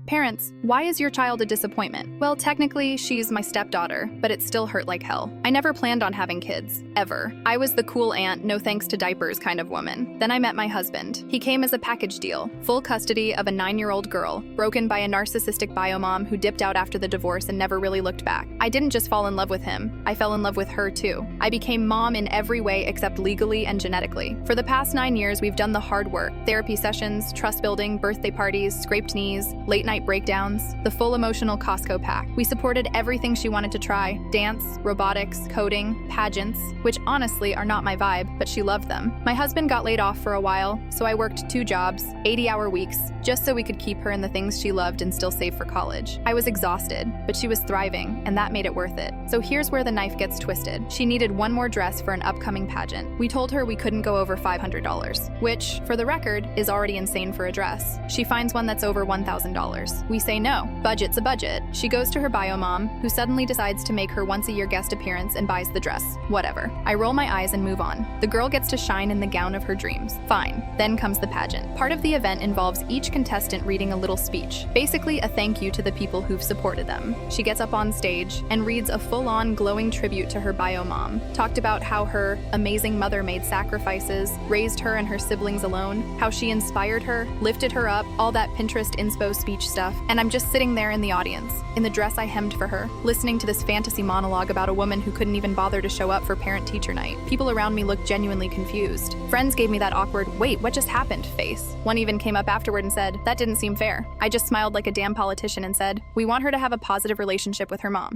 Parents, why is your child a disappointment? Well, technically, she's my stepdaughter, but it still hurt like hell. I never planned on having kids, ever. I was the cool aunt, no thanks to diapers kind of woman. Then I met my husband. He came as a package deal, full custody of a 9-year-old girl, broken by a narcissistic biomom who dipped out after the divorce and never really looked back. I didn't just fall in love with him, I fell in love with her too. I became mom in every way except legally and genetically. For the past 9 years, we've done the hard work: therapy sessions, trust building, birthday parties, scraped knees, late night breakdowns, the full emotional Costco pack. We supported everything she wanted to try: dance, robotics, coding, pageants, which honestly are not my vibe, but she loved them. My husband got laid off for a while, so I worked 2 jobs, 80-hour weeks, just so we could keep her in the things she loved and still save for college. I was exhausted, but she was thriving, and that made it worth it. So here's where the knife gets twisted. She needed one more dress for an upcoming pageant. We told her we couldn't go over $500, which, for the record, is already insane for a dress. She finds one that's over $1,000. We say no. Budget's a budget. She goes to her bio mom, who suddenly decides to make her once-a-year guest appearance and buys the dress. Whatever. I roll my eyes and move on. The girl gets to shine in the gown of her dreams. Fine. Then comes the pageant. Part of the event involves each contestant reading a little speech, basically a thank you to the people who've supported them. She gets up on stage and reads a full-on glowing tribute to her bio mom, talked about how her amazing mother made sacrifices, raised her and her siblings alone, how she inspired her, lifted her up, all that Pinterest inspo speech stuff, and I'm just sitting there in the audience, in the dress I hemmed for her, listening to this fantasy monologue about a woman who couldn't even bother to show up for parent-teacher night. People around me looked genuinely confused. Friends gave me that awkward, "Wait, what just happened?" face. One even came up afterward and said, "That didn't seem fair." I just smiled like a damn politician and said, "We want her to have a positive relationship with her mom."